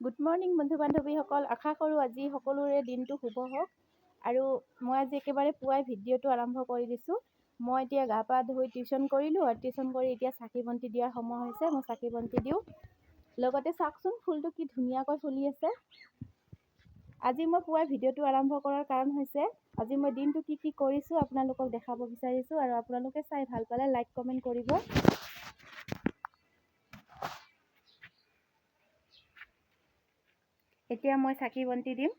Good morning বন্ধু বান্ধৱীসকল, আশা কৰোঁ আজি সকলোৰে দিনটো শুভ হওক। আৰু মই আজি একেবাৰে পুৱাই ভিডিঅ'টো আৰম্ভ কৰি দিছোঁ। মই এতিয়া গা পা ধুই টিউশ্যন কৰিলোঁ আৰু টিউশ্যন কৰি এতিয়া চাকি বন্তি দিয়াৰ সময় হৈছে। মই চাকি বন্তি দিওঁ, লগতে চাওকচোন ফুলটো কি ধুনীয়াকৈ ফুলি আছে। আজি মই পুৱাই ভিডিঅ'টো আৰম্ভ কৰাৰ কাৰণ হৈছে আজি মই দিনটো কি কৰিছোঁ আপোনালোকক দেখাব বিচাৰিছোঁ, আৰু আপোনালোকে চাই ভাল পালে লাইক কমেণ্ট কৰিব। এতিয়া মই চাকি বন্তি দিম।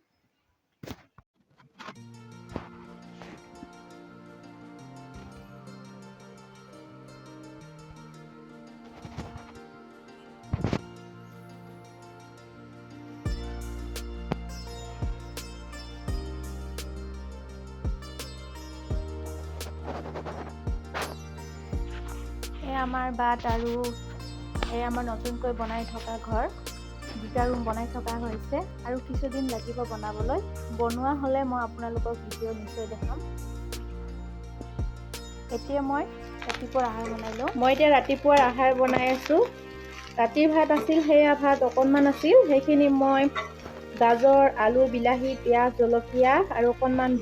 আমাৰ বাট আৰু এই আমাৰ নতুনকৈ বনাই থকা ঘৰ, দুটা ৰুম বনাই থকা হৈছে আৰু কিছুদিন লাগিব বনাবলৈ। বনোৱা হ'লে মই আপোনালোকক ভিডিঅ' নিশ্চয় দেখাম। এতিয়া মই ৰাতিপুৱাৰ আহাৰ বনাই লওঁ। মই এতিয়া ৰাতিপুৱাৰ আহাৰ বনাই আছোঁ। ৰাতিৰ ভাত আছিল, সেয়া ভাত অকণমান আছিল, সেইখিনি মই গাজৰ, আলু, বিলাহী, পিঁয়াজ, জলকীয়া আৰু অকণমান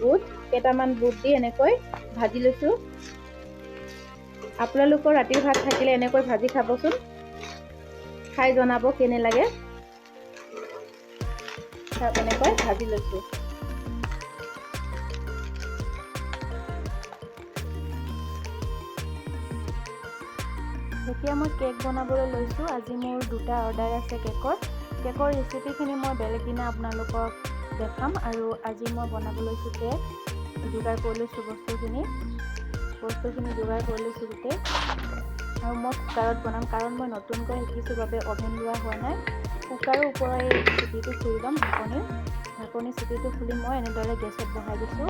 কেইটামান বুট দি এনেকৈ ভাজি লৈছোঁ। আপোনালোকৰ ৰাতিৰ ভাত থাকিলে এনেকৈ ভাজি খাবচোন, খাই জনাব কেনে লাগে। এনেকৈ ভাজি লৈছোঁ। এতিয়া মই কেক বনাবলৈ লৈছোঁ। আজি মোৰ দুটা অৰ্ডাৰ আছে কেকৰ ৰেচিপিখিনি মই বেলেগ দিনা আপোনালোকক দেখাম। আৰু আজি মই বনাব লৈছোঁ কেক, যোগাৰ কৰি লৈছোঁ বস্তুখিনি যোগাৰ কৰি লৈছোঁ গোটেই। আৰু মই কুকাৰত বনাম, কাৰণ মই নতুনকৈ শিকিছোঁ বাবে অভেন লোৱা হোৱা নাই। কুকাৰৰ ওপৰৰ এই চিটিটো খুলি ল'ম, ঢাকনি চিটিটো খুলি মই এনেদৰে গেছত বহাই দিছোঁ।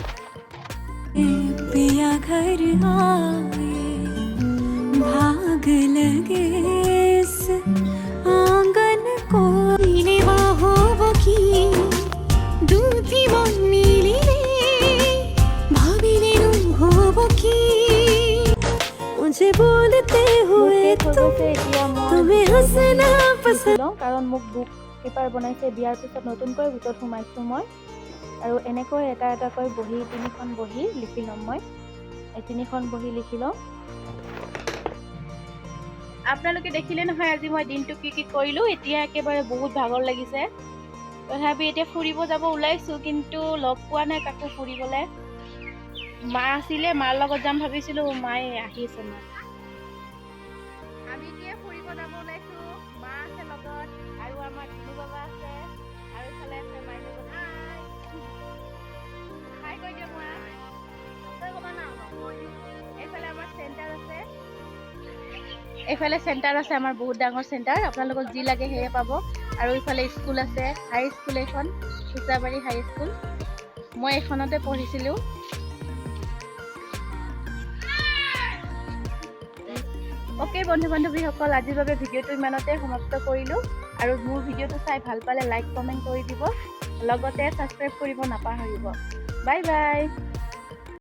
भाग लगे इस आंगन को बाहों की दूधी नीली भाभी हो की मुझे बोलते हुए तुम्हें हंसना पसंद। कारण মোক বুক পেপাৰ বনাইছে বিয়াৰ পিছত নতুনকৈ গোটত সোমাইছোঁ মই। আৰু এনেকৈ এটা এটাকৈ বহি তিনিখন বহি লিখি ল'ম। মই এই তিনিখন বহি লিখি ল'ম। আপোনালোকে দেখিলে নহয় আজি মই দিনটো কি কৰিলোঁ। এতিয়া একেবাৰে বহুত ভাগৰ লাগিছে, তথাপি এতিয়া ফুৰিব যাব ওলাইছোঁ, কিন্তু লগ পোৱা নাই কাকো ফুৰিবলৈ। মা আছিলে, মাৰ লগত যাম ভাবিছিলোঁ, মায়ে আহিছে। আমি এতিয়া ফুৰিব যাব ওলাইছোঁ, মা আছে লগত আৰু আমাৰ ধুনু বাবা আছে, আৰু ইফালে আছে মাইনু বাবা। হাই কৈ দিয়া মা। এইফালে আমাৰ চেণ্টাৰ আছে, আমাৰ বহুত ডাঙৰ চেণ্টাৰ, আপোনালোকক যি লাগে সেয়ে পাব। আৰু ইফালে স্কুল আছে, হাই স্কুল এখন, সুচাবাৰী হাই স্কুল। মই এইখনতে পঢ়িছিলোঁ। অ'কে বন্ধু বান্ধৱীসকল, আজিৰ বাবে ভিডিঅ'টো ইমানতে সমাপ্ত কৰিলোঁ। আৰু মোৰ ভিডিঅ'টো চাই ভাল পালে লাইক কমেণ্ট কৰি দিব, লগতে ছাবস্ক্ৰাইব কৰিব নাপাহৰিব। Bye bye.